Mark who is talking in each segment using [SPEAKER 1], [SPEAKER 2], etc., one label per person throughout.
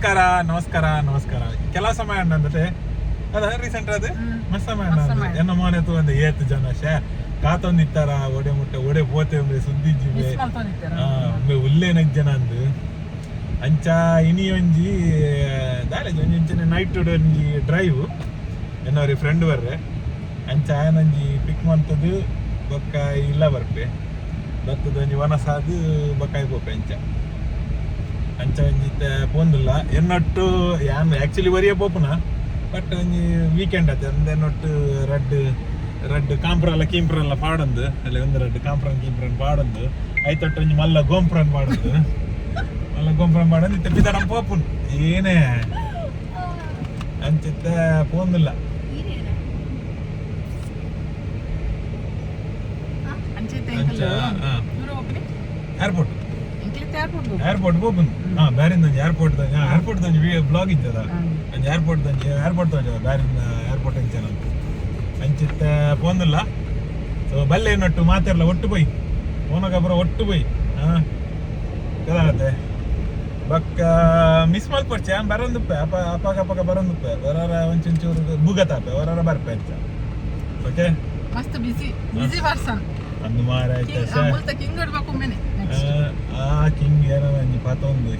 [SPEAKER 1] ನಮಸ್ಕಾರ ನಮಸ್ಕಾರ ನಮಸ್ಕಾರ ಕೆಲಸ ಮಾಡಂದ್ರೆ ಅದ ರೀಸೆಂಟ್ ಅದು ಮಸ್ತ ಮಾಡ ಎನ್ನ ಮನೆತು ಒಂದು 7 ಜನ ಶೇ ಕಾತೊಂದಿತ್ತಾರ ಒಡೆ ಮುಟ್ಟೆ ಒಡೆ ಪೋತೆ ಸುದ್ದಿ ಜಿವೆ ಉಲ್ಲೇನ ಜನ ಅಂದು ಅಂಚ ಇನಿ ಒಂಜಿ ದಾಲೇಜ್ ಒಂಜಿ ನೈಟ್ ಒಂಜಿ ಡ್ರೈವ್ ಎನ್ನವ್ರಿ ಫ್ರೆಂಡ್ ಬರ್ರೆ ಅಂಚ ಆಯನೊಂಜಿ ಪಿಕ್ ಮಂತದ್ದು ಬೊಕ್ಕ ಇಲ್ಲ ಬರ್ಪೆ ಬತ್ತದ ಒಂಜಿ ವನಸಾದು ಬೊಕ್ಕಾಯಿ ಪೋಪೆ ಅಂಚ ಅಂಚ ಒಂಜಿತ್ತೆ ಪೋಂದಿಲ್ಲ ಎನ್ನೊಟ್ಟು ಯಾನ್ ಆಕ್ಚುಲಿ ಬರಿಯ ಪೋಪುನ ಬಟ್ ಒಂಜಿ ವೀಕೆಂಡ್ ಆಯ್ತು ಅಂದೆನ್ನೊಟ್ಟು ರಡ್ ಕಾಂಪ್ರಲ್ಲ ಕೀಂಪ್ರಲ್ಲ ಪಾಡೊಂದು ಅಲ್ಲಿ ಒಂದು ರಡ್ ಕಾಂಪ್ರನ್ ಕೀಂಪ್ರನ್ ಪಾಡೊಂದು ಐತೊಟ್ಟು ಒಂಜಿ ಮಲ್ಲ ಗೋಂಪ್ರನ್ ಪಾಡೊಂದು ಮಲ್ಲ ಗೋಂಪ್ರನ್ ಪಾಡೊಂದು ಇತ್ತೆ ಪಿದಡಂ ಪೋಪುನ್ ಏನೇ ಅಂಚಿತ್ತೆ ಪೋಂದಿಲ್ಲ ಏರ್ಪೋರ್ಟ್ ಏರ್ಪೋರ್ಟ್ ಪೋಪುನ್ ಬ್ಯಾರಿಂದ ಏರ್ಪೋರ್ಟ್ ಏರ್ಪೋರ್ಟ್ ಬ್ಲಾಗ್ ಇದ್ದದ ಏರ್ಪೋರ್ಟ್ ಬ್ಯಾರಿಂದ ಏರ್ಪೋರ್ಟ್ ಅಂಚನ ಅಂಚಿತ್ತ ಪೋಂದಿಲ್ಲ ಸೊ ಬಲ್ಲೆ ನಟ್ಟು ಮಾತೆರ್ಲ ಒಟ್ಟು ಪೋಯ್ ಓನಗೊಬ್ಬರ ಒಟ್ಟು ಪೋಯ್ ಕದಾಗತ್ತೆ ಬಕ್ಕ ಮಿಸ್ ಮಲ್ಪಡ್ಚೆ ಬರೋಂದುಪ್ಪೆ ಅಪಗ ಬರೋಂದುಪ್ಪೆ ಬರೋರ ಒಂಚೂರು ಬುಗತಾಪೆ ಹೊರ ಬರ್ಪೆ ಅಂಚ ಓಕೆ
[SPEAKER 2] ಮಸ್ತ್ ಬಿಸಿ ಪರ್ಸನ್
[SPEAKER 1] ಅಂದು ಮಾರಾಯ್ತ ಆ ಕಿಂಗ್ ಏನೋ ಒಂಜಿ ಪತ್ತೊಂದು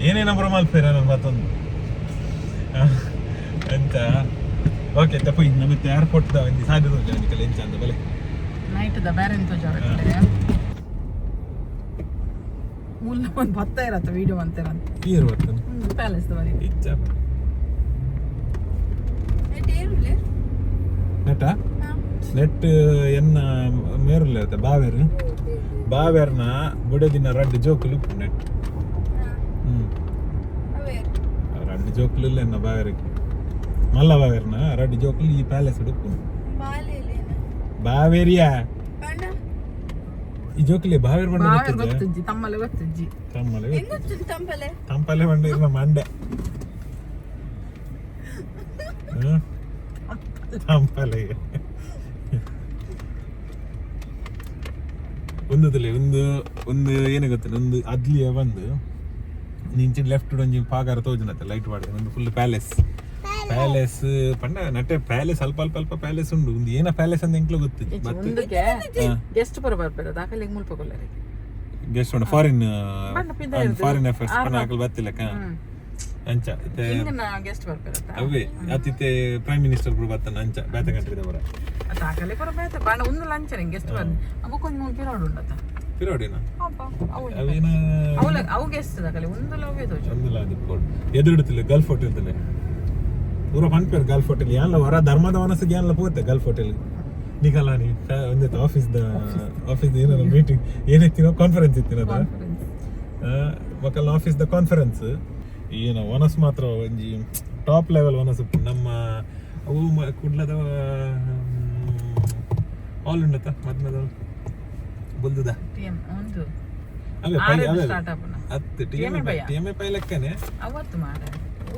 [SPEAKER 1] ಏನೇನೋ ಮಲ್ಪೇರ ನನ್ನ ಪತ್ತೊಂದು ಅಂತ ಓಕೆ ತಪ್ಪು ನಮಗೆ ಏರ್ಪೋರ್ಟ್ ಒಂಜಿ ಸಾಧ್ಯತೆ ಜಾನಿಕಲ್ಲ ಎಂಚ ಅಂತ ಬಲೆ
[SPEAKER 2] ನೈಟ್ ದ ಬೇರೆ ಎಂತ ಜಾಗ ಮೂಲ ಒಂದು ಭತ್ತ ಇರತ್ತೆ ವಿಡಿಯೋ ಅಂತೀರ ಅಂತ
[SPEAKER 1] ಈರು ಬರ್ತದೆ
[SPEAKER 2] ಪ್ಯಾಲೇಸ್ ದ ಬರಿ
[SPEAKER 1] ಇಚ್ಚ ನೆಟ್ಟ ನೆಟ್ ಎನ್ನ ಮೇರುಲ್ಲ ಇರುತ್ತೆ ಬಾವೇರ್ನ ಬುಡದಿನ ರಡ್ಡು ಜೋಕುಲು ನೆಟ್ ರಡ್ಡು ಜೋಕುಲು ಇಲ್ಲ ಎನ್ನ ಬಾವೇರಿಗೆ ಮಲ್ಲ ಬಾವೇರ್ನ ರಡ್ಡು ಜೋಕುಲು ಈ ಪ್ಯಾಲೇಸ್ ಉಡುಪು ಬಾವೇರಿಯಾ ಈ ಜೋಕುಲಿ ಬಾವೇರ್ ಬಂಡ
[SPEAKER 2] ಗೊತ್ತಜ್ಜಿ ತಮ್ಮಲೆ ಗೊತ್ತಜ್ಜಿ
[SPEAKER 1] ತಂಪಲೆ ಬಂಡ ಇರುವ ಮಂಡೆ ತಂಪಲೆ ಒಂದು ಏನೇ ಗೊತ್ತಿಲ್ಲ ಒಂದು ಅದ್ಲಿಯ ಬಂದು ನಿಂಚಿನ ಲೆಫ್ಟ್ ಒಂಜಿ ಪಾಗಾರ ತೋಜನತ್ತೆ ಲೈಟ್ ಮಾಡಿದ್ರೆ ಒಂದು ಫುಲ್ ಪ್ಯಾಲೇಸ್ ಪಂಡ ನಟ್ಟೆ ಪ್ಯಾಲೇಸ್ ಅಲ್ಪ ಪ್ಯಾಲೇಸ್ ಉಂಡು ಒಂದು ಏನ ಪ್ಯಾಲೇಸ್ ಅಂತ ಎಂಕ್ಲು ಗೊತ್ತಿಲ್ಲ
[SPEAKER 2] ಗೆಸ್ಟ್ ಬರ ಬರ್ಬೇಡ ದಾಖಲೆ ಮುಲ್ಪ ಕೊಲ್ಲರೆ
[SPEAKER 1] ಗೆಸ್ಟ್ ಉಂಡು ಫಾರಿನ್ ಅಫೇರ್ಸ್ ಪಂಡ ಹಾಕಲ್ ಬರ್ತಿಲ್ಲಕ ಅಂಚ
[SPEAKER 2] ಗೆಸ್ಟ್ ಬರ್ಬೇಡ
[SPEAKER 1] ಅವೇ ಅತಿತೆ ಪ್ರೈಮ್ ಮಿನಿಸ್ಟರ್ ಕೂಡ ಬರ್ತಾನೆ ಅಂಚ ಬೇತೆ ಕಂಟ್ರಿ ದವರ
[SPEAKER 2] ದಾಖಲೆ ಬರ ಬೇತೆ ಬಾಣ ಒಂದು ಲಂಚ ಗೆಸ್ಟ್ ಬಂದು ಅವು ಕೊಂಚ ಮೂಲ ಪಿರೋಡ್ ಉಂಡತ
[SPEAKER 1] ಪಿರೋಡಿನ
[SPEAKER 2] ಅವೇನ ಅವು ಗೆಸ್ಟ್ ದಾಖಲೆ ಒಂದು ಲವೇ ತೋಜ
[SPEAKER 1] ಒಂದು ಲಾದಿ ಕೋಡ್ ಎದುರುಡುತ್ತಿಲ್ಲ ಗಲ್ಫ್ ಹೋಟೆಲ್ ತಲೆ ಪೂರ ಪನ್ಪೇರ್ ಗಲ್ಫ್ ಹೋಟೆಲ್ ಯಾನ್ಲ ಹೊರ ಧರ್ಮದ ವನಸಿಗೆ ಯಾನ್ಲ ಪೋತೆ ಗಲ್ಫ್ ಹೋಟೆಲ್ ನಿಕಲಾನಿ ಒಂದೇ ಆಫೀಸ್ ಏನ ಮೀಟಿಂಗ್ ಏನಿತ್ತಿನೋ ಕಾನ್ಫರೆನ್ಸ್ ಇತ್ತಿನದ ಮಕ್ಕಳ ಆಫೀಸ್ ದ ಕಾನ್ಫರೆನ್ಸ್ ಏನು ವನಸ್ ಮಾತ್ರ ಒಂಜಿ ಟಾಪ್ ಲೆವೆಲ್ ವನಸ್ ನಮ್ಮ ಅವು ಕುಡ್ಲದ ಹಾಲ್ ಉಂಡತ ಮದ್ನದ ಬುಲ್ದುದ ಅವೇ ಪೈ ಅವೇ ಅತ್ತು ಟಿಎಂಎ ಪೈ ಲೆಕ್ಕನೆ
[SPEAKER 2] ಅವತ್ತು ಮಾಡ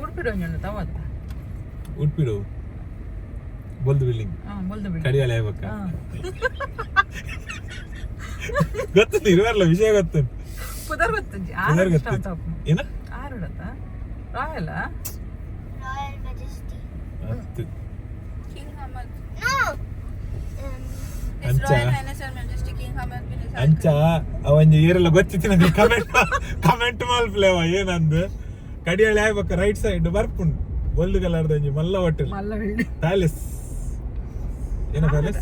[SPEAKER 2] ಉಡ್ಪಿಡು ಒಂಜೊಂದು ಅವತ್ತು
[SPEAKER 1] ಉಡ್ಪಿಡು ಬೊಲ್ದು ಬಿಲ್ಡಿಂಗ್ ಕಡಿಯಾಳೆ ಆಗ್ಬೇಕ ಗೊತ್ತಿಲ್ಲ ಇರುವಲ್ಲ ವಿಷಯ ಗೊತ್ತು
[SPEAKER 2] ಪುದರ್ ಗೊತ್ತಜ್ಜಿ
[SPEAKER 1] ಏನ
[SPEAKER 2] ಆರುಡತ್ತ ರಾಯಲ್
[SPEAKER 3] Majesty.
[SPEAKER 1] ಅತ್ತು
[SPEAKER 3] King Hamad.
[SPEAKER 1] ಅಂಚ
[SPEAKER 3] Royal Highness and Majesty King Hamad bin Isa.
[SPEAKER 1] ಅಂಚ ಅವಂಜಿ ಏರೆಲ್ಲ ಗೊತ್ತಿತ್ತಿನ ಕಮೆಂಟ್ ಮಲ್ಪ್ಲೇವ ಏನಂದು ಕಡಿಯಾಳೆ ಆಗ್ಬೇಕ ರೈಟ್ ಸೈಡ್ ಬರ್ಪುಂಡು ಬೊಲ್ದು ಕಲರ್ದ ಒಂಜಿ ಮಲ್ಲ ಹೋಟೆಲ್ ಪ್ಯಾಲೇಸ್ ಏನ ಪ್ಯಾಲೇಸ್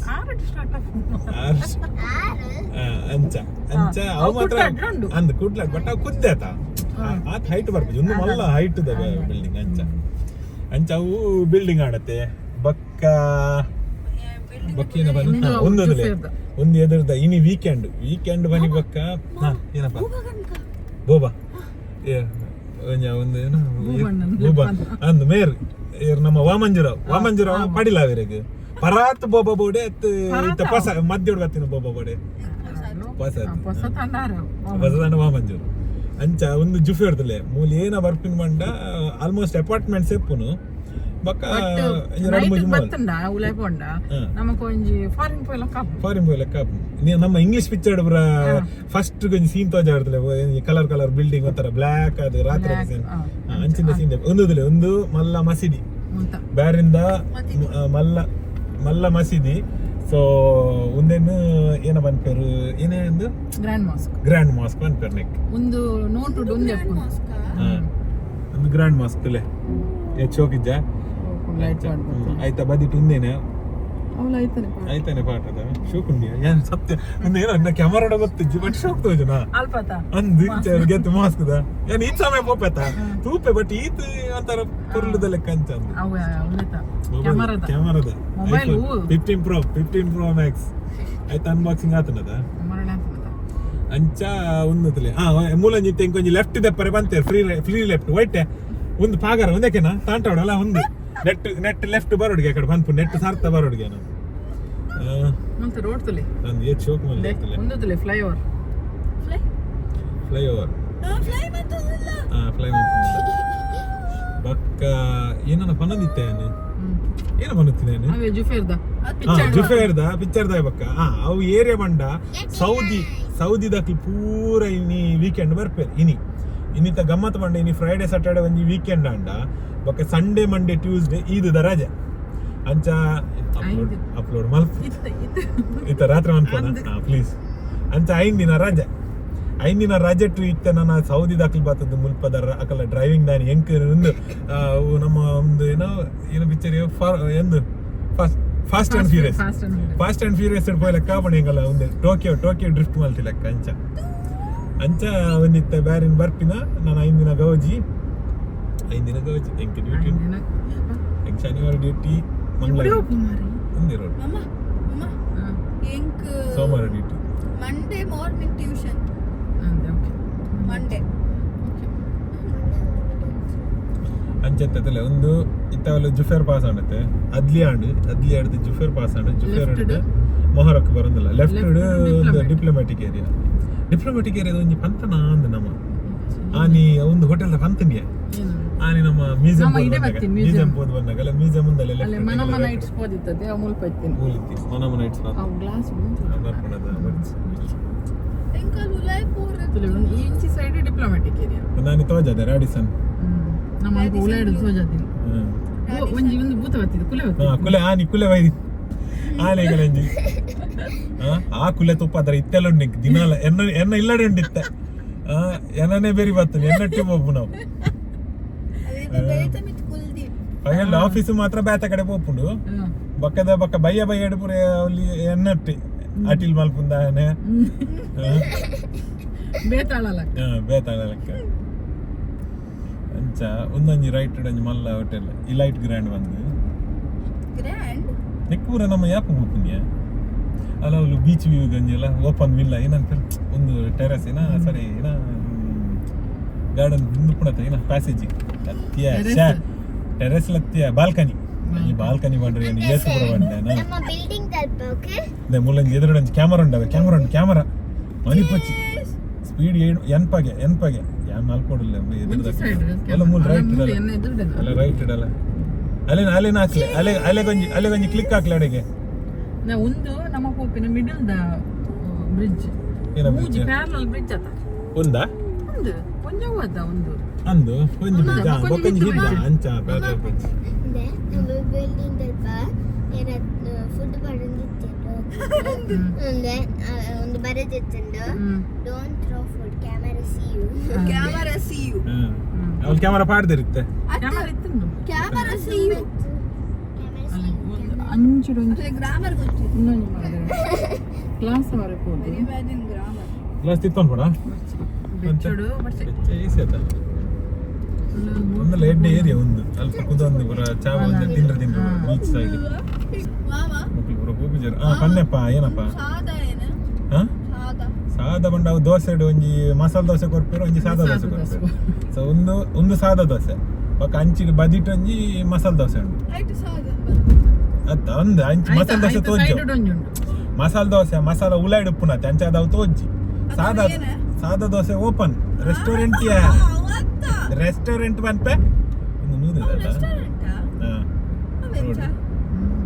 [SPEAKER 1] ಅಂಚ ಅವು ಮಾತ್ರ ಅಂದ್ ಕುಡ್ಲಾಕ್ ಬಟ್ ಅವು ಕುದ್ದೇತ ಆತ್ ಹೈಟ್ ಬರ್ಬೋದು ಒಂದು ಮಲ್ಲ ಹೈಟ್ ದ ಬಿಲ್ಡಿಂಗ್ ಅಂಚ ಅವು ಬಿಲ್ಡಿಂಗ್ ಆಡತ್ತೆ ಬಕ್ಕೇನ ಬಂದ ಒಂದು ಎದುರ್ದ ಇನಿ ವೀಕೆಂಡ್ ಬನ್ನಿ ಬಕ್ಕ ಏನಪ್ಪ ಬೋಬಾ ಒಂದು ಏನು ಬೋಬಾ ಅಂದ್ ಮೇರ್ ನಮ್ಮ ವಾಮಂಜುರಾವ್ ಪಡಿಲ ಅವರಿಗೆ ಪರಾತ್ ಬೋಬಾ ಬೋಡೆ ಪಸ ಮಧ್ಯ ಬತ್ತಿನ ಬೋಬಾ ಬೋಡೆ ಹೊಸ ತಂಡ ವಾಮಂಜೂರು ಅಂಚ ಒಂದು ಜುಫಿ ಹೊಡ್ದಲೆ ಮೂಲ ಏನ ಬರ್ಪಿನ ಬಂಡ ಆಲ್ಮೋಸ್ಟ್ ಅಪಾರ್ಟ್ಮೆಂಟ್ಸ್ ಎಪ್ಪುನು ಬೊಕ್ಕ
[SPEAKER 2] ನೈಟ್ ಬತ್ತಂಡ ಉಲೈ ಪೋಂಡ ನಮಕ್ ಒಂಜಿ ಫಾರಿನ್ ಪೋಯ್ಲ ಕಾಪು
[SPEAKER 1] ಫಾರಿನ್ ಬೋಯ್ ಲೆಕ್ಕ ನಮ್ಮ ಇಂಗ್ಲಿಷ್ ಪಿಕ್ಚರ್ ಪೂರ ಫಸ್ಟ್ ಗೊಂಜಿ ಸೀನ್ ತೋಜಾಡ್ತಲೆ ಕಲರ್ ಕಲರ್ ಬಿಲ್ಡಿಂಗ್ ಒಂಥರ ಬ್ಲಾಕ್ ಅದು ರಾತ್ರಿ ಸೀನ್ ಅಂಚಿನ ಸೀನ್ ಒಂದು ಮಲ್ಲ ಮಸೀದಿ ಬ್ಯಾರಿಂದ ಮಲ್ಲ ಮಸೀದಿ ಸೊ ಒಂದೇನು ಏನ ಬಂದ್ಪೇರು ಏನೇ ಒಂದು ಗ್ರ್ಯಾಂಡ್ ಮಾಸ್ಕ್ ಬಂದ್ಪೇರು ನೆಕ್
[SPEAKER 2] ಒಂದು ನೋಟು
[SPEAKER 1] ಒಂದು ಗ್ರ್ಯಾಂಡ್ ಮಾಸ್ಕ್ ಅಲ್ಲೇ ಹೆಚ್ಚು ಹೋಗಿದ್ದ ಆಯ್ತಾ ಬದಿಟ್ಟು ಒಂದೇನೆ ಆಯ್ತಾನೆ ಪಾಠದ ಶೋಕುಂಡಿಯ ಏನ್ ಸತ್ಯ ಒಂದೇನೋ ಇನ್ನ ಕ್ಯಾಮರಾ ಗೊತ್ತಿಜ್ಜಿ ಬಟ್ ಶೋಕ್ ತೋಜನ ಅಂದು ಗೆತ್ತು ಮಾಸ್ಕ್ದ ಏನ್ ಈ ಸಮಯ ಪೋಪೆತ ತೂಪೆ ಬಟ್ ಈತ ಒಂಥರ ಪುರ್ಲದ ಲೆಕ್ಕ ಅಂತ ಕ್ಯಾಮರಾದ 15 Pro Max ಆಯ್ತಾ ಅನ್ಬಾಕ್ಸಿಂಗ್ ಆತನದ ಅಂಚ ಒಂದತಲೆ ಮೂಲಂಜಿ ತೆಂಕೊಂಜಿ ಲೆಫ್ಟ್ ದೆಪ್ಪರೆ ಬಂತೇರು ಫ್ರೀ ಲೆಫ್ಟ್ ವೈಟ್ ಒಂದು ಪಾಗಾರ ಒಂದಕ್ಕೆನಾ ತಾಂಟಾವಡಲ್ಲ ಒಂದು ನೆಟ್ ಲೆಫ್ಟ್ ಬರೋಡ್ಗೆ ಕಡೆ ಬಂದ್ಪು ನೆಟ್ ಸಾರ್ಥ ಬರೋಡ್ಗೆ ನಾನು
[SPEAKER 2] ರೋಡ್ ತುಲೆ
[SPEAKER 1] ನಂದು ಏತ್ ಶೋಕ್ ಮೇಲೆ
[SPEAKER 2] ಒಂದತಲೆ ಫ್ಲೈಓವರ್
[SPEAKER 1] ಫ್ಲೈ ಬಕ್ಕ ಏನನ್ನ ಪನ್ನದಿತ್ತೆ ಏನ ಪನ್ನುತ್ತೀನಿ ಜುಫೇರ್ದ ಪಿಕ್ಚರ್ದ ಬಕ್ಕ ಅವು ಏರಿಯಾ ಬಂಡ ಸೌದಿದಕ್ಕೆ ಪೂರ ಇನ್ನಿ ವೀಕೆಂಡ್ ಬರ್ಪೇರು ಇನ್ನಿತ ಗಮ್ಮತ್ ಬಂಡ ಇನ್ನಿ ಫ್ರೈಡೆ ಸಾಟರ್ಡೆ ಒಂಜಿ ವೀಕೆಂಡ್ ಅಂಡ ಬೊಕ್ಕ ಸಂಡೇ ಮಂಡೇ ಟ್ಯೂಸ್ಡೇ ಈದುದ ರಜೆ ಅಂಚ ಅಪ್ಲೋಡ್ ಮಲ್ಪ ಇತ್ತ ರಾತ್ರಿ ಮನ್ಪೋನ ಪ್ಲೀಸ್ ಅಂಚ 5 ದಿನ ರಜೆ ಟು ಇತ್ತ ನನ್ನ ಸೌದಿ ದಾಖಲೆ ಬರ್ತದ್ದು ಮುಲ್ಪದ ಅಕಲ ಡ್ರೈವಿಂಗ್ ದಾನಿ ಎಂಕ್ ಒಂದು ನಮ್ಮ ಒಂದು ಏನೋ ಪಿಕ್ಚರ್ ಎಂದು ಫಾಸ್ಟ್ ಅಂಡ್ ಫ್ಯೂರಿಯಸ್ ಪೋಯ್ ಲೆಕ್ಕ ಪಣಿ ಹೆಂಗಲ್ಲ ಒಂದು ಟೋಕಿಯೋ ಡ್ರಿಫ್ಟ್ ಮಲ್ತಿ ಲೆಕ್ಕ ಅಂಚ ಒಂದಿತ್ತ ಬ್ಯಾರಿನ ಬರ್ಪಿನ ನಾನು 5 ದಿನ ಗೌಜಿ ಎಂಕ್ ಡ್ಯೂಟಿ ಎಂಕ್ ಶನಿವಾರ ಡ್ಯೂಟಿ ಮಂಗಳವಾರ ಒಂದೇ ರೋಡ್ ಸೋಮವಾರ duty
[SPEAKER 3] Monday morning tuition Monday
[SPEAKER 1] ಅಂಚೆತ್ತಲೆ ಒಂದು ಇತ್ತವಲ್ಲ ಜುಫೇರ್ ಪಾಸ್ ಆಡುತ್ತೆ ಅದ್ಲಿ ಆಡ್ದು ಜುಫೇರ್ ಪಾಸ್ ಆಡು ಜುಫೇರ್ ಆಡಿದ್ದು ಮೊಹರಕ್ಕೆ ಬರೋದಿಲ್ಲ ಲೆಫ್ಟ್ ಒಂದು ಡಿಪ್ಲೊಮ್ಯಾಟಿಕ್ ಏರಿಯಾ ಒಂಜಿ ಪಂತನ ಅಂದ ನಮ್ಮ ಆನಿ ಒಂದು ಹೋಟೆಲ್ ಪಂತನಿಯ ಆನಿ ನಮ್ಮ ಮ್ಯೂಸಿಯಂ ಪೋದ್ ಬಂದಾಗಲ್ಲ ಮ್ಯೂಸಿಯಂ ಮುಂದಲ್ಲ
[SPEAKER 2] ಮನಮ ನೈಟ್ಸ್ ಪೋದಿತ್ತದೆ ಮುಲ್ಪೈತಿನಿ
[SPEAKER 1] ಮನಮ ನೈಟ್ಸ್
[SPEAKER 2] ಗ್ಲಾಸ್
[SPEAKER 1] ಬರ್ಪಣದ
[SPEAKER 2] ಇಂಚಿ ಸೈಡ್ ಡಿಪ್ಲೊಮ್ಯಾಟಿಕ್ ಏರಿಯಾ
[SPEAKER 1] ನಾನು ತೋಜದೆ ರಾಡಿಸನ್
[SPEAKER 2] ನಮ್ಮ ಉಲಾಯ್ಡು ತೋಜದಿನಿ ಒಂಜಿ ಒಂದು ಭೂತ ಬತ್ತಿದೆ
[SPEAKER 1] ಕುಲೆ ಆನಿ ಕುಲೆ ವೈದಿ ಆನೆಗಳಂಜಿ ಆ ಕುಲೆ ತುಪ್ಪ ಅದರ ಇತ್ತೆಲ್ಲ ಉಂಡು ದಿನಾಲ ಎನ್ನ ಇಲ್ಲಡೆ ಉಂಡಿತ್ತೆ ಎನ್ನನೇ ಬೇರೆ ಬರ್ತದೆ ಎನ್ನಟ್ಟಿ ಹೋಗ್ಬು ನಾವು ಆಫೀಸು ಮಾತ್ರ ಬೇತ ಕಡೆ ಹೋಗ್ಪುಂಡು ಬಕ್ಕ ಬಯ್ಯ ಎಡುಪುರ ಅಲ್ಲಿ ಎನ್ನಟ್ಟಿ ಅಟಿಲ್ ಮಲ್ಪುಂದಾನೆ
[SPEAKER 2] ಬೇತಾಳ
[SPEAKER 1] ಲೆಕ್ಕ ಅಂಚ ಒಂದೊಂಜಿ ರೈಟ್ ಒಂಜಿ ಮಲ್ಲ ಹೋಟೆಲ್ ಈ ಲೈಟ್ ಗ್ರ್ಯಾಂಡ್ ಬಂದು ನೆಕ್ಕೂರ ನಮ್ಮ ಯಾಪ ಹೋಗ್ಪುಣ್ಯ ಅಲ್ಲ ಅವಳು ಬೀಚ್ ವ್ಯೂ ಗಂಜೆಲ್ಲ ಓಪನ್ ವಿಲ್ಲ ಏನಂತ ಒಂದು ಟೆರೆಸ್ ಏನ ಸರಿ ಏನ ಗಾರ್ಡನ್ ಹಿಂದು ಪುಣತ ಏನ ಪ್ಯಾಸೇಜ್ ಟೆರೆಸ್ ಲತ್ತಿಯ ಬಾಲ್ಕನಿ ಬಂಡ್ರಿ ಏನು ಏಸು ಕೂಡ ಬಂಡೆ ಮುಲ್ಲಂಜಿ ಎದುರುಡಂಜಿ ಕ್ಯಾಮರಾ ಮನಿ ಪಚ್ಚಿ ಸ್ಪೀಡ್ ಎನ್ಪಗೆ ಯಾನ್ ನಾಲ್ಕೋಡಿಲ್ಲ ಎಲ್ಲ ಮೂಲ ರೈಟ್ ಇಡಲ್ಲ ಅಲ್ಲೇನ ಹಾಕ್ಲಿ ಅಲೆಗೊಂಜಿ ಕ್ಲಿಕ್ ಹಾಕ್ಲಿ ಅಡೆಗೆ
[SPEAKER 2] ಒಂದು ನಮ್ಮ ಹೋಪಿನ ಮಿಡಲ್ ದ ಬ್ರಿಡ್ಜ್ ಮೂಜಿ ಪ್ಯಾರಲಲ್ ಬ್ರಿಡ್ಜ್ ಅತ
[SPEAKER 1] ಒಂದಾ
[SPEAKER 2] ಒಂದು ಕೊಂಚ ಹೋದ ಒಂದು
[SPEAKER 1] ಅಂದು ಒಂದು ಬ್ರಿಡ್ಜ್ ಬೊಕ್ಕಂಜಿ ಹಿಡ್ದ ಅಂಚ ಪ್ಯಾರಲಲ್ ಬ್ರಿಡ್ಜ್
[SPEAKER 4] ನಮ್ಮ ಬಿಲ್ಡಿಂಗ್ ಅಲ್ಪ ಏನ ಫುಡ್ ಬರಂದಿತ್ತು ಒಂದು ಬರೆದಿತ್ತು don't throw food camera see you
[SPEAKER 1] ಅವಳು ಕ್ಯಾಮರಾ ಪಾಡ್ದಿರುತ್ತೆ
[SPEAKER 3] ಕ್ಯಾಮೆರಾ ಸಿ ಯು
[SPEAKER 2] ಅಂಚುಡೊಂಚು
[SPEAKER 3] ಗ್ರಾಮರ್ ಗೊತ್ತಿತ್ತು
[SPEAKER 2] ಇನ್ನೊಂದು ಕ್ಲಾಸ್ ವರೆಗೆ ಹೋಗಿ
[SPEAKER 3] ಇಮ್ಯಾಜಿನ್ ಗ್ರಾಮರ್
[SPEAKER 1] ಕ್ಲಾಸ್ ತಿತ್ಕೊಂಡು ಕೂಡ
[SPEAKER 2] ಬೆಚ್ಚಡು
[SPEAKER 1] ಈಸಿ ಆಯ್ತಾ ಒಂದಲ್ಲ ಎಡ್ಡೆ ಏರಿಯಾ ಒಂದು ಅಲ್ಪ ಕುದೊಂದು ಪುರ ಚಾವ ಒಂದು ತಿಂಡ್ರೆ ಬೀಚ್ ಸೈಡ್
[SPEAKER 3] ಮಾಮಾ
[SPEAKER 1] ಮಕ್ಕಳು ಪುರ ಪೂಪಿಜರ್ ಪನ್ನೆಪ್ಪ ಏನಪ್ಪ
[SPEAKER 3] ಸಾದಾ ಏನು
[SPEAKER 1] ಸಾದಾ ಬಂಡ ಅವು ದೋಸೆ ಒಂಜಿ ಮಸಾಲೆ ದೋಸೆ ಕೊಡ್ಪೇರು ಒಂಜಿ ಸಾದಾ ದೋಸೆ ಕೊಡ್ಪೇರು ಸೊ ಒಂದು ಸಾದಾ ದೋಸೆ ಪಕ್ಕ ಅಂಚಿಗೆ ಬದಿಟ್ಟು ಒಂಜಿ ಮಸಾಲೆ ದೋಸೆ ಉಂಟು
[SPEAKER 3] ಐಟ್ ಸಾದಾ
[SPEAKER 1] ಅತ್ತ ಒಂದು ಅಂಚಿ ಮಸಾಲೆ ದೋಸೆ ತೋಜ್ಜು ಮಸಾಲೆ ದೋಸೆ ಮಸಾಲ ಉಲಾಯ್ಡು ಉಪ್ಪುನತ್ತೆ ಅಂಚಾದವು ತೋಜ್ಜಿ ಸಾದಾ ದೋಸೆ ಓಪನ್ ರೆಸ್ಟೋರೆಂಟ್ ಬಂದ್ಪೆ ಒಂದು ನೂರು
[SPEAKER 3] ಬೆಂಚ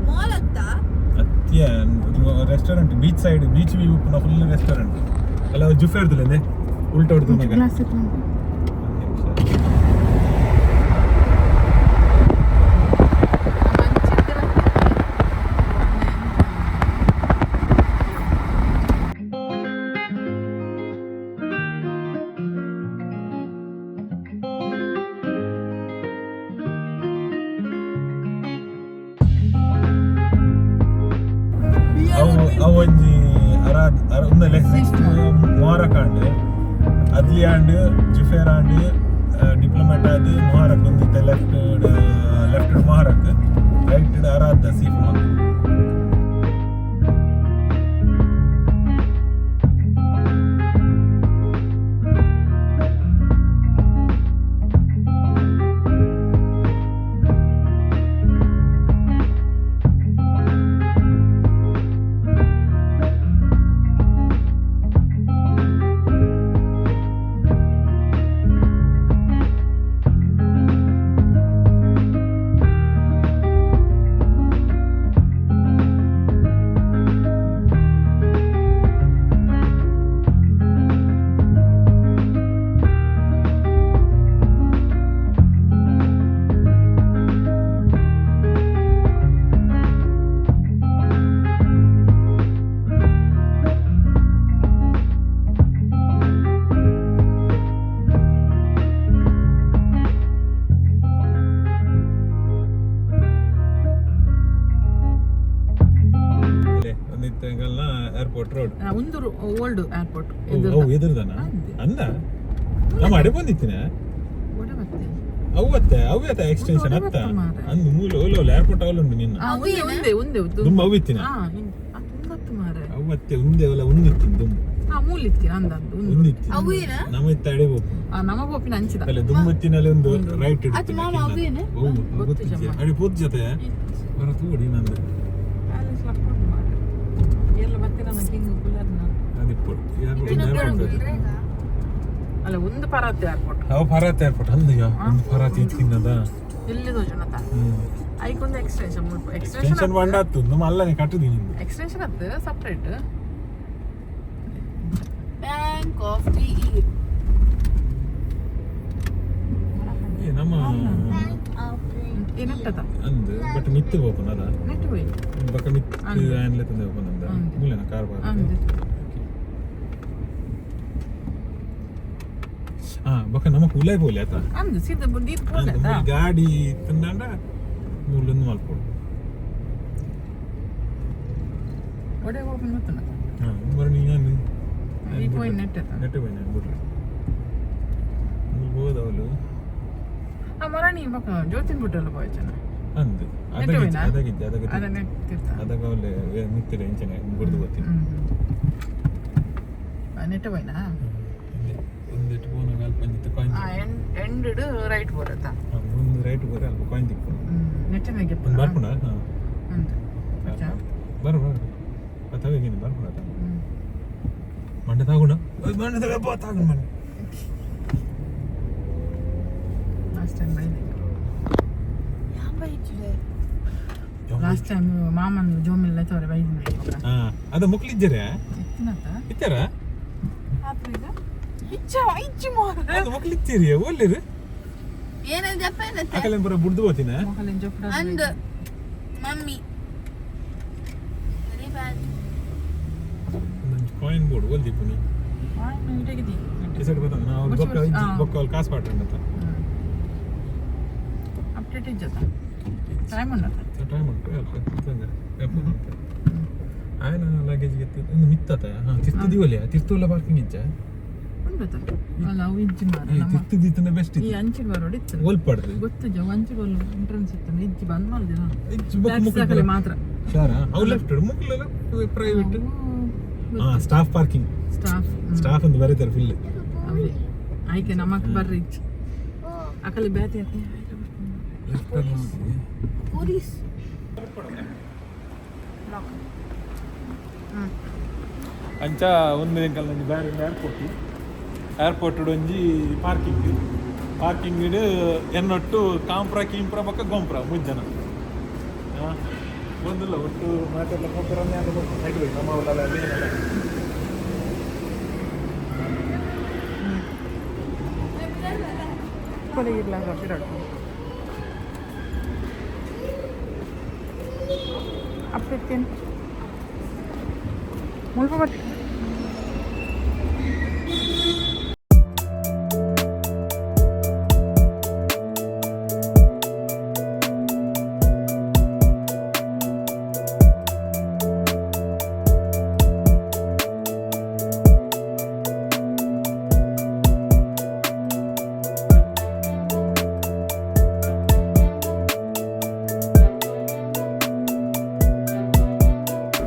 [SPEAKER 3] ಮಾಲ್ ಅತ್ತ
[SPEAKER 1] ಅತ್ಯ restaurant beach side beach view full restaurant ಅಲ್ಲ ಜುಫೆ ಇರ್ತದೆ ಉಲ್ಟಾ ಹೊಡ್ದು ಮಗ
[SPEAKER 2] ಗ್ಲಾಸ್
[SPEAKER 1] ಅವೊಂಜಿ ಉಂದಲೆ ನೆಕ್ಸ್ಟ್ ಮೊಹರಕಾಂಡ್ ಅದ್ಲಿಯಾಂಡ್ ಜುಫೇರಾಂಡ್ ಡಿಪ್ಲೊಮ್ಯಾಟ್ ಆದ್ ಮೊಹರಕ್ ಬಂದಿತ್ತೆ ಲೆಫ್ಟ್ ಮೊಹರಕ್ ರೈಟ್ ಅರಾದ ಸೀಫ್ ಏರ್ಪೋರ್ಟ್ ರೋಡ್
[SPEAKER 2] ಒಂದು ಓಲ್ಡ್ ಏರ್ಪೋರ್ಟ್
[SPEAKER 1] ಎದುರುದನ ಅಂದ ನಮ್ಮ ಅಡೆ ಬಂದಿತ್ತಿನ ಅವತ್ತೆ ಎಕ್ಸ್ಟೆನ್ಷನ್ ಅತ್ತ ಅಂದ್ ಮೂಲ ಓಲೋಲ ಏರ್ಪೋರ್ಟ್ ಅವಲುಂಡು ನಿನ್ನ ದುಮ್ಮ ಅವಿತ್ತಿನ ಅವತ್ತೆ ಉಂದೆ ಒಲ ಉಂದಿತ್ತಿನ ದುಮ್ಮ ಉಂದಿತ್ತಿ ನಮ್ಮ ಇತ್ತ ಅಡೆ ಹೋಗು ಅಲ್ಲ ದುಮ್ಮತ್ತಿನಲ್ಲಿ ಒಂದು ರೈಟ್ ಅಡಿ ಪೋತ್ ಜೊತೆ ಹೊರ ತೂಡಿ ನಂದು
[SPEAKER 2] ಅಲ್ಲ ಒಂದು ಪರಾತ್ ಏರ್ಪೋರ್ಟ್
[SPEAKER 1] ಅವು ಪರಾತ್ ಏರ್ಪೋರ್ಟ್ ಅಂದಯ್ಯ ಒಂದು ಪರಾತ್ ಇತ್ತಿನದ
[SPEAKER 2] ಎಲ್ಲಿದೋ ಜನತ ಐಕೊಂದು
[SPEAKER 1] ಎಕ್ಸ್ಟೆನ್ಷನ್ ಬಂಡಾತು ನಮ್ಮ ಅಲ್ಲನೆ ಕಟ್ಟುದಿ ನಿಂದು
[SPEAKER 2] ಎಕ್ಸ್ಟೆನ್ಷನ್ ಅತ್ತು ಸಪ್ರೇಟ್
[SPEAKER 3] ಬ್ಯಾಂಕ್ ಆಫ್ ದಿ
[SPEAKER 1] ನಮ್ಮ
[SPEAKER 2] ಏನಂತದ
[SPEAKER 1] ಅಂದು ಬಟ್ ಮಿತ್ತು ಹೋಪನ್ ಅದ
[SPEAKER 2] ನೆಟ್ ಹೋಯ್
[SPEAKER 1] ಬಕ ಮಿತ್ತು ಆನ್ಲೆ ತಂದೆ ಹೋಪನ್ ಅಂದ ಮೂಲೆನ ಕಾರ್ ಬಾರ ಬಕ ನಮಕ್ ಉಲೈ ಬೋಲೆ ಆತ
[SPEAKER 2] ಅಂದು ಸಿದ್ಧ ದೀಪ್ ಬೋಲೆ ಅದ
[SPEAKER 1] ಗಾಡಿ ತಂದಾಂಡ ಮೂಲೊಂದು ಮಲ್ಪೋಡು
[SPEAKER 2] ಒಡೆ ಓಪನ್ ಮತ್ತನ
[SPEAKER 1] ಬರನಿ ನಾನು
[SPEAKER 2] ಈ ಪಾಯಿಂಟ್ ನೆಟ್ ಅದ
[SPEAKER 1] ನೆಟ್ ಬೈ ನಾನು ಬಿಡ್ರಿ ಹೋದವಳು
[SPEAKER 2] ಮರಣಿ ಬಕ ಜ್ಯೋತಿನ್ ಬಿಟ್ಟಲ್ಲ ಬಾಯ್ಚನ
[SPEAKER 1] ಅಂದು ಅದಗಿದ್ದೆ ಅದಾಗ ಅವಳೆ ನಿಂತಿರ ಇಂಚನೆ ಗುರ್ದು ಗೊತ್ತೀನಿ
[SPEAKER 2] ನೆಟ್ ಬೈನಾ
[SPEAKER 1] ಒಂದಿಟ್ಟು ಬೋನಾಗ ಅಲ್ಪ ಅಂದಿತ್ತು ಕಾಯಿನ್
[SPEAKER 2] ಎಂಡ್ ರೈಟ್ ಬರತ್ತ
[SPEAKER 1] ಒಂದು ರೈಟ್ ಬೋರೆ ಅಲ್ಪ ಕಾಯಿನ್ ತಿಕ್ಕು
[SPEAKER 2] ನೆಟ್ಟನಾಗೆ
[SPEAKER 1] ಒಂದು ಬರ್ಪುಣ
[SPEAKER 2] ಅಂದು
[SPEAKER 1] ಬರ ಅತಾವೇಗೇನು ಬರ್ಪುಣ ಅತ ಮಂಡೆ ತಾಗುಣ ಮಂಡೆ ತಗೋ ತಾಗುಣ ಮಂಡೆ
[SPEAKER 2] ಲಾಸ್ಟ್ ಟೈಮ್ ಮಾಮನ್ ಜೋಮಿಲ್ಲ ತವರೆ ಬೈದ್ ಮಾಡಿ
[SPEAKER 1] ಅದ ಮುಕ್ಲಿದ್ದೀರಾ ಇತ್ತಾರ ಅದು ಮುಕ್ಲಿತ್ತೀರಿ ಒಳ್ಳೆದು
[SPEAKER 3] ಏನಂತ ಜಪ್ಪ
[SPEAKER 1] ಅಕಲೆ ಬರ ಬುಡ್ದು ಹೋತಿನ
[SPEAKER 3] ಅಂದ್ mummy very bad
[SPEAKER 1] coin board ಒಲ್ದಿ ಪುನಿ ಟಿಸೆಟ್ ಬತ್ತ ನಾವು ಬೊಕ್ಕ ಅಲ್ಲಿ ಕಾಸು ಪಾಟ್ರಂಡ
[SPEAKER 2] ಅಪ್ಡೇಟ್ ಇಜ್ಜತ ಟೈಮ್ ಉಂಡ
[SPEAKER 1] ಟೈಮ್ ಉಂಟು ಆಯ್ನ ಲಗೇಜ್ ಗೆತ್ತು ಒಂದು ಮಿತ್ತತ ತಿರ್ತು ದಿವಲಿಯ ತಿರ್ತುಲ್ಲ ಪಾರ್ಕಿಂಗ್ ಇಜ್ಜ
[SPEAKER 2] ಅಲ್ಲ ಅವು ಇಜ್ಜಿ ಮಾರ
[SPEAKER 1] ತಿರ್ತು ದಿತ್ತನ ಬೆಸ್ಟ್
[SPEAKER 2] ಈ ಅಂಚಿನ ಬರೋಡಿ ಇತ್ತು
[SPEAKER 1] ಒಲ್ಪಡ್ದು
[SPEAKER 2] ಗೊತ್ತಿಜ್ಜ ಅಂಚಿನ ಎಂಟ್ರೆನ್ಸ್ ಇತ್ತು ಇಜ್ಜಿ ಬಂದ್ ಮಾಡಿದೆ ನಾನು
[SPEAKER 1] ಇಜ್ಜಿ ಬೊಕ್ಕ
[SPEAKER 2] ಮುಖ ಮಾತ್ರ
[SPEAKER 1] ಶಾರ ಅವು ಲೆಫ್ಟ್ ಮುಕ್ಲೆಲ್ಲ ಪ್ರೈವೇಟ್ ಸ್ಟಾಫ್ ಪಾರ್ಕಿಂಗ್ ಸ್ಟಾಫ್ ಅಂತ ಬರೀತಾರೆ ಫುಲ್
[SPEAKER 2] ಅವೇ ಆಯ್ಕೆ ನಮಕ್ ಬರ್ರಿ ಇಜ್ಜಿ ಅಕಲಿ ಬ್ಯಾತಿ ಆಯ್ತು
[SPEAKER 3] ಪೊಲೀಸ್
[SPEAKER 1] ಅಂಚ ಒಂದು ಎಂಕಲ್ ನಂಜಿ ಬೇರೆ ಏರ್ಪೋರ್ಟ್ ಒಂಜಿ ಪಾರ್ಕಿಂಗ್ ಎನ್ನೊಟ್ಟು ಕಾಂಪ್ರ ಕೀಂಪ್ರ ಬೊಕ್ಕ ಗೊಂಪ್ರ 3 ಜನ ಒಂದಿಲ್ಲ ಒಟ್ಟು ಮಾತೆಲ್ಲ ಹೋಗ್ತಾರನ್ನೇ ಅಂತ ಸೈಡ್ ಹೋಗಿ ನಮ್ಮ ಅವಳೆಲ್ಲ ಅಲ್ಲಿ ಏನೆಲ್ಲ
[SPEAKER 2] ಕೊನೆಗಿರ್ಲ ಫಿರಾಡ್ ಅಪ್ಪತ್ತೇನು ಮುಲ್ಪ ಬಟ್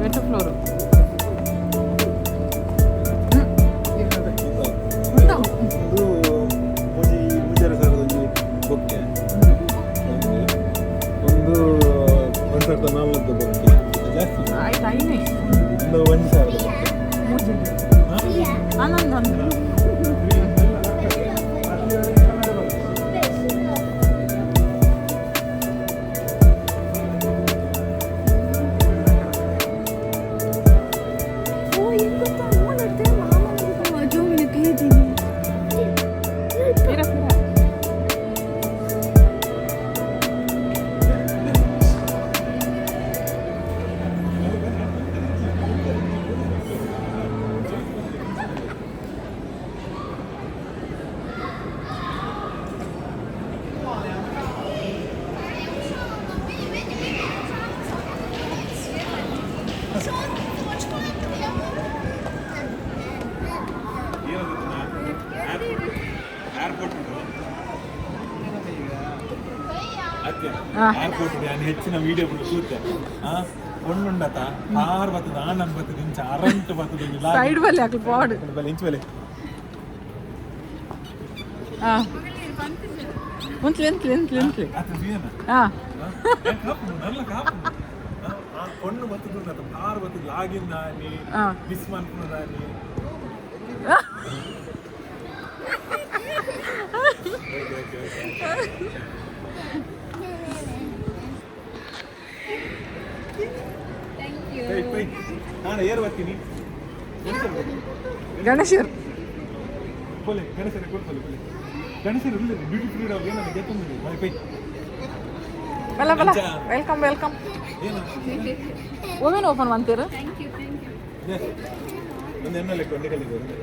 [SPEAKER 2] ವೆಟ್ ಫ್ಲೋರು
[SPEAKER 1] ಇದು ಮುಜಾರ ಸಾರದ ಒಂದು ಬೊಕ್ಕೆ ಒಂದು 1,400 ಬೊಕ್ಕೆ ಜಾಸ್ತಿ
[SPEAKER 2] ಆಯ್ತು ಐನೇ
[SPEAKER 1] ಒಂದು 1,000 ಬೊಕ್ಕೆ
[SPEAKER 2] ಮೂಜಿ ಆನಂದ ಅಂದ್ರೆ ಫಿರಾ ಫಿರಾ
[SPEAKER 1] ಏರ್ಪೋರ್ಟ್ ನಾನು ಹೆಚ್ಚಿನ ವಿಡಿಯೋ ಬಿಟ್ಟು ಕೂತೆ ಒಂಡುಂಡತ ಕಾರ್ ಬರ್ತದೆ ಆನಂದ್ ಬರ್ತದೆ ಇಂಚ ಅರಂಟ್ ಬರ್ತದೆ
[SPEAKER 2] ಸೈಡ್ ಬಲ್ಲಿ ಹಾಕಿ ಬಾಡ್
[SPEAKER 1] ಇಂಚ ಬೆಲೆ
[SPEAKER 2] ಉಂತ್ಲಿ ಉಂತ್ಲಿ ಉಂತ್ಲಿ ಉಂತ್ಲಿ
[SPEAKER 1] ನಲ್ಲ ಕಾಪು ಕೊಂಡು ಬರ್ತದೆ ಕಾರ್ ಬರ್ತದೆ ಲಾಗಿನ್ ದಾನಿ ಮಿಸ್ ಮಾಡ್ಕೊಂಡು ದಾನಿ ನಾನು ಏರ್ ಬರ್ತೀನಿ
[SPEAKER 2] ಗಣೇಶರ್
[SPEAKER 1] ಕೊಲೆ ಗಣೇಶರ ಕೊಡ್ಕೊಳ್ಳಿ ಕೊಲೆ ಗಣೇಶರು ಇಲ್ಲ ಬ್ಯೂಟಿ ಫ್ರೀ ಡಾಗ್ ಏನಾದ್ರು ಗೆತ್ತೊಂದಿದೆ ಬೈ ಬೈ
[SPEAKER 2] ಬಲ್ಲ ಬಲ್ಲ ವೆಲ್ಕಮ್ ವೆಲ್ಕಮ್
[SPEAKER 1] ಏನು
[SPEAKER 2] ಓವೇನು ಓಪನ್ ಮಾಡ್ತೀರಾ
[SPEAKER 1] ಒಂದು ಎಣ್ಣೆ ಕೊಂಡೆ ಕಲಿದ್ದಾರೆ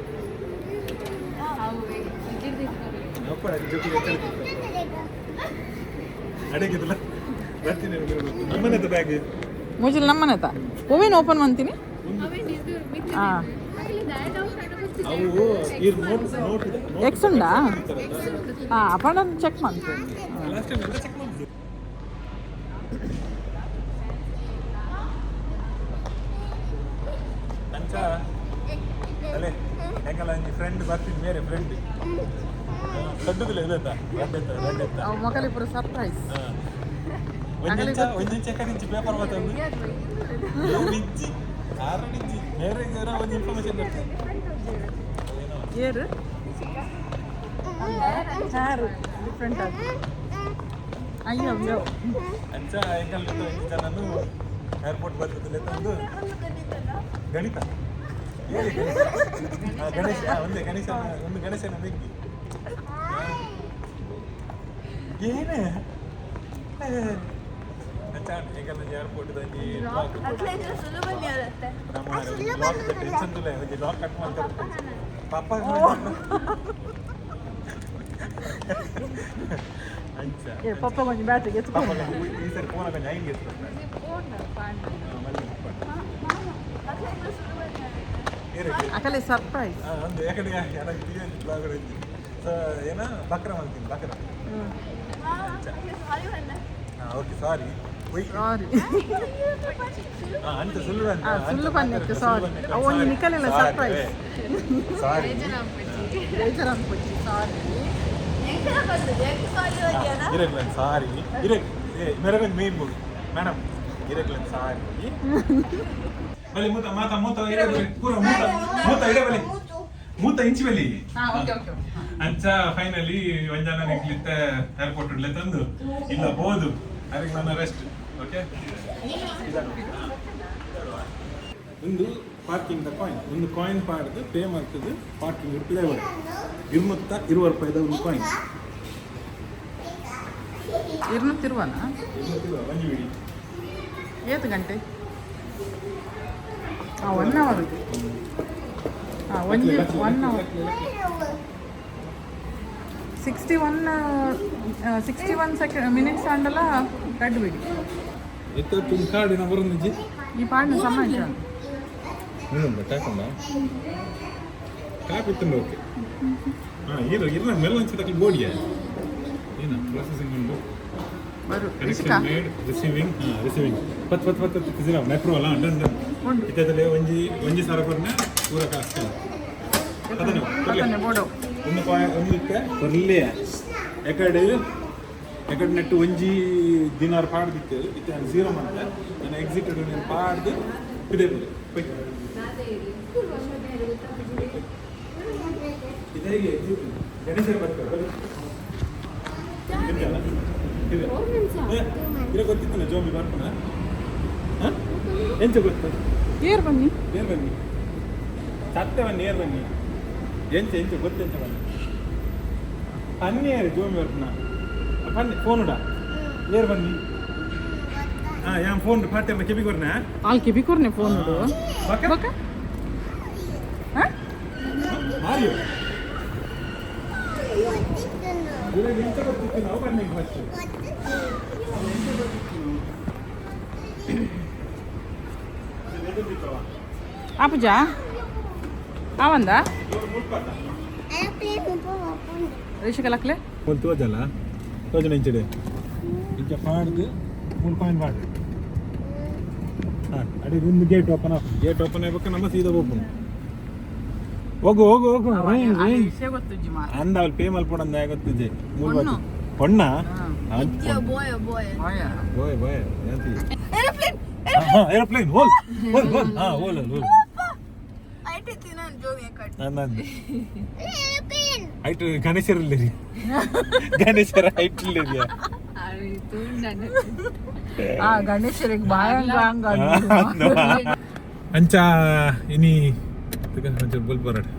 [SPEAKER 1] ಅಪ್ಪ ಜೊತೆಗೆ ಅಡಗಿದಿಲ್ಲ ಬರ್ತೀನಿ ನಮ್ಮನೆ ಬ್ಯಾಗ್
[SPEAKER 2] ಮುಜಿಲ್ ನಮ್ಮನೆ ತಾ ಓವೇನು ಓಪನ್ ಮಾಡ್ತೀನಿ ಹಾಂ
[SPEAKER 1] ಅವು ಈ ನೋಟ್ ನೋಟ್
[SPEAKER 2] ಎಕ್ಸ್ ಉಂಡಾ ಹಾಂ ಅಪ್ಪಣ್ಣ ಚೆಕ್ ಮಾಡ್ತೀನಿ
[SPEAKER 1] ಲಾಸ್ಟ್ ಟೈಮ್ ಎಲ್ಲ ಚೆಕ್ ಮಾಡಿದ್ರು ಅಂಚ ಅಲ್ಲೇ ಹೆಂಗಲ್ಲ ನಿಮ್ಮ ಫ್ರೆಂಡ್ ಬರ್ತಿದ್ದು ಬೇರೆ ಫ್ರೆಂಡ್ ಕಡ್ಡುದಿಲ್ಲ ಇದೆತ್ತಾ ರೆಡ್
[SPEAKER 2] ಅವು ಮಕ್ಕಳಿಬ್ಬರು ಸರ್ಪ್ರೈಸ್
[SPEAKER 1] ಒಂದಿಂಚ ಕಡಿಂಚಿ ಪೇಪರ್ ಬರ್ತಂದು ನಿಜ್ಜಿ ಆರು ನಿಜ್ಜಿ ಬೇರೆ ಒಂದು ಇನ್ಫಾರ್ಮೇಶನ್ ಬರ್ತದೆ
[SPEAKER 2] ಏರು ಹೇರು ಡಿಫ್ರೆಂಟ್ ಆಗಿ ಅಯ್ಯೋ ಅಯ್ಯೋ
[SPEAKER 1] ಅಂಚ ಹೆಂಗಲ್ಲ ನಾನು ಏರ್ಪೋರ್ಟ್ ಬರ್ತದಿಲ್ಲ ತಂದು ಗಣಿತ ಹೇಳಿ ಗಣೇಶ ಒಂದೇ ಗಣೇಶನ ಒಂದು ಗಣೇಶನ ಬೆಗ್ಗಿ ಏನೇ ಹೇಗಲ್ಲ ಏರ್ಪೋರ್ಟ್ ಟೆನ್ಷನ್ ಲಾಕ್ ಕಟ್ ಮಾಡ್ತಾರೆ ಪಾಪ
[SPEAKER 2] ಪಪ್ಪ ಕೊಂಚ ಬ್ಯಾಟ್ರಿಗೆ ಎತ್ಕೊಂಡು
[SPEAKER 1] ಈ ಸರಿ ಫೋನ್ ಕೊಂಚ ಐದು
[SPEAKER 2] ಅಕಲೆ ಸರ್ಪ್ರೈಸ್
[SPEAKER 1] ಒಂದು ಯಾಕಡೆ ಬ್ಲಾಗರ್ ಇದ್ದಿ ಸೊ ಏನ ಬಕ್ರ ಮಾಡ್ತೀನಿ ಬಕ್ರ ಓಕೆ ಸಾರಿ
[SPEAKER 2] ಸಾರಿ
[SPEAKER 1] ಅಂತ ಸುಳ್ಳು
[SPEAKER 2] ಸುಳ್ಳು ಪನ್ನಕ್ಕೆ ಸಾರಿ ಒಂದು ನಿಕಲಿಲ್ಲ ಸರ್ಪ್ರೈಸ್
[SPEAKER 1] ಸಾರಿ
[SPEAKER 2] ಬೇಜಾರು ಅನ್ಕೊಚ್ಚಿ ಸಾರಿ
[SPEAKER 1] ಇರಕ್ಲನ್ ಸಾರಿ ಮೇರೆ ಮೇನ್ ಬೋಗಿ ಮೇಡಮ್ ಇರಕ್ಲನ್ ಸಾರಿ ಬಲಿ ಮೂತ ಮಾತ ಮೂತ ಇಡಬಲಿ ಪೂರ ಮೂತ ಮೂತ ಇಡಬಲಿ ಮೂತ ಇಂಚಿ ಬಲಿ ಅಂಚ ಫೈನಲಿ ಒಂಜನ ನಿಕ್ಲಿತ್ತ ಏರ್ಪೋರ್ಟ್ ಉಡ್ಲೆ ತಂದು ಇಲ್ಲ ಹೋದು ಅದಕ್ಕೆ ನನ್ನ ರೆಸ್ಟ್ ಓಕೆ ಒಂದು ಪಾರ್ಕಿಂಗ್ ಕಾಯಿನ್ ಒಂದು ಕಾಯಿನ್ ಪಾಡ್ದು ಪೇ ಮಾಡ್ತದೆ ಪಾರ್ಕಿಂಗ್ ಪ್ಲೇ ಮಾಡಿ 20 ರೂಪಾಯಿದ ಒಂದು ಕಾಯಿನ್
[SPEAKER 2] ಇರುವಲ್ಲ
[SPEAKER 1] ಒಂದು ಬಿಡಿ
[SPEAKER 2] ಏತು ಗಂಟೆ 1 ಅವರ್ 1 ಅವರ್ 61 ಮಿನಿಟ್ಸ್ ಅಂಡಲ್ಲ ಕಡ್ಡು ಬಿಡಿ
[SPEAKER 1] ಎತ್ತ ತುಂಬ ಕಾಡಿನ ಬರೋದು
[SPEAKER 2] ಈ ಪಾಡಿನ ಸಮಯ
[SPEAKER 1] ಇನ್ನೊಂದು ಕಾಕೊಂಡ ಕಾಪಿ ತುಂಬ ಓಕೆ ಹಾಂ ಇರೋ ಮೇಲೆ ಒಂದ್ಸತಿ ಬೋಡಿಯ ಏನು ಪ್ರೊಸೆಸಿಂಗ್ ಉಂಟು
[SPEAKER 2] ಬರು
[SPEAKER 1] ಕನೆಕ್ಷನ್ ಮೇಡ್ ರಿಸೀವಿಂಗ್ ಪತ್ ತಿಸಿರ ಮೆಟ್ರೋ ಅಲ್ಲ ಡನ್ ಇತ್ತದಲ್ಲೇ ಒಂಜಿ ಸಾರ ಕೊರ್ನ ಪೂರ ಕಾಸ್ತ ಅದನ್ನು
[SPEAKER 2] ಬೋಡು
[SPEAKER 1] ಒಂದು ಒಂದಕ್ಕೆ ಬರ್ಲಿ ಎಕಡೆ ನೆಟ್ಟು ಒಂಜಿ ದಿನಾರು ಪಾಡ್ದಿತ್ತು ಇತ್ತು ನಾನು 0 ಮಾಡಿದೆ ನಾನು ಎಕ್ಸಿಟ್ ನಾನು ಪಾಡ್ದು ಇದೇ ಬೈ ಇದರಿಗೆ ಎಕ್ಸಿಟ್ ಗಣೇಶರು ಬರ್ತಾರೆ ಇರೋ ಗೊತ್ತಿತ್ತು ಜೋಮಿ ಬರ್ತಾನ ಎಂಚ ಗೊತ್ತು
[SPEAKER 2] ಏರ್ ಬನ್ನಿ
[SPEAKER 1] ಸತ್ಯ ಬನ್ನಿ ಏರ್ ಬನ್ನಿ ಎಂಚ ಗೊತ್ತೆಂಚ ಬನ್ನಿ ಅನ್ನೇರು ಜೋಮಿ ಬರ್ತಾನ ಬನ್ನಿ ಫೋನ್ ಉಡ ಏರ್ ಬನ್ನಿ ಯಾ ಫೋನ್ ಪಾರ್ಟಿ ಅಮ್ಮ ಕೆಬಿ ಕೊರ್ನ
[SPEAKER 2] ಆಲ್ಕೆ ಬಿಕೋರ್ನೆ ಫೋನ್
[SPEAKER 1] ಬಕ
[SPEAKER 2] ಬಕ
[SPEAKER 1] ಮಾರಿಯೋ ಇವಾಗ ಎಂಚ ಗೊತ್ತಿತ್ತು ನಾವು ಬನ್ನಿ ಫಸ್ಟ್
[SPEAKER 2] ಆಪುಜಾ ಆವಂದ ರೇಷಕಲಕ್ಲೆ
[SPEAKER 1] ಒಂದು ತೋಜಲ್ಲ ತೋಜನ ಇಂಚಿಡೆ ಇಂಚ ಪಾಡ್ದು 3 ಕಾಯಿನ್ ಮಾಡ್ರಿ ಹಾಂ ಅಡಿ ಒಂದು ಗೇಟ್ ಓಪನ್ ಆಗ್ಬೇಕು ನಮ್ಮ ಸೀದಾ ಓಪನ್ ಹೋಗು
[SPEAKER 2] ವಿಷಯ ಗೊತ್ತು ಜಿಮಾ
[SPEAKER 1] ಅಂದ ಅವ್ರು ಪೇ ಮಲ್ಪೊಂಡ ಗೊತ್ತಿದ್ದೆ ಮೂರು ಪೊಣ್ಣ
[SPEAKER 3] boy
[SPEAKER 1] ಬೋಯ್
[SPEAKER 3] aeroplane
[SPEAKER 1] ಏರೋಪ್ಲೇನ್ ಹೋಲ್
[SPEAKER 3] ಐಟಿ ತಿನ್ನನ್ ಜೋಗಿ ಕಟ್
[SPEAKER 1] ನಂದು ಹೈಟ್ ಗಣೇಶರಲ್ಲಿ ರೀ ಗಣೇಶರ ಹೈಟ್ ಇಲ್ಲ
[SPEAKER 2] ಗಣೇಶರಿಗೆ ಬಾಯಂಗ ಹಂಗ
[SPEAKER 1] ಅಂಚ ಇನಿ ಒಂಚೂರು ಬಲ್ಪರಾಡ್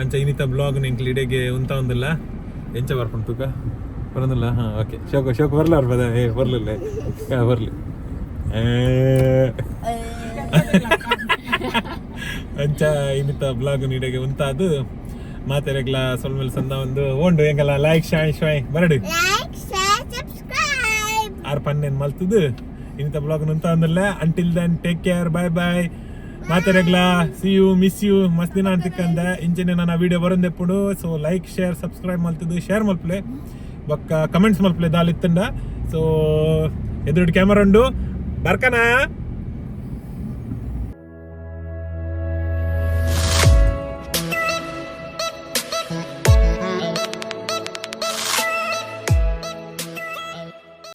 [SPEAKER 1] ಅಂಚ ಇನಿತ ಬ್ಲಾಗ್ ನಿಂಕ್ಲಿ ಇಡೆಗೆ ಉಂತ ಒಂದಿಲ್ಲ ಎಂಚ ಬರ್ಕೊಂಡು ತುಕ ಬರೋದಿಲ್ಲ ಹಾಂ ಓಕೆ ಶೋಕ ಬರ್ಲಾರ ಬದ ಬರ್ಲಿಲ್ಲ ಬರ್ಲಿ ಅಂಚ ಇನಿತ ಬ್ಲಾಗ್ ನೀಡೆಗೆ ಉಂತಾದು ಮಾತೆರೆಗ್ಲ ಸೊಲ್ಮೇಲೆ ಸಂದ ಒಂದು ಓಂಡು ಹೆಂಗಲ್ಲ ಲೈಕ್ ಶಾಯ್ ಬರಡು ಆರ್ ಪನ್ನೇನ್ ಮಲ್ತದು ಇನಿತ ಬ್ಲಾಗ್ ಉಂತ ಒಂದಲ್ಲ until then take care bye ಮಾತೆರೆಗ್ಲ ಸಿ ಯು ಮಿಸ್ ಯು ಮಸ್ತ್ ದಿನ ಅಂತಿಕ್ಕಂದ ಇಂಚಿನ ನನ್ನ ವಿಡಿಯೋ ಬರೋದೆಪ್ಪುಡು ಸೊ ಲೈಕ್ ಶೇರ್ ಸಬ್ಸ್ಕ್ರೈಬ್ ಮಲ್ತದು ಶೇರ್ ಮಲ್ಪಲೆ ಬೊಕ್ಕ ಕಮೆಂಟ್ಸ್ ಮಲ್ಪಲೆ ದಾಲ್ ಇತ್ತಂಡ ಸೊ ಎದುರು ಕ್ಯಾಮರಾ ಉಂಡು ಬರ್ಕನಾ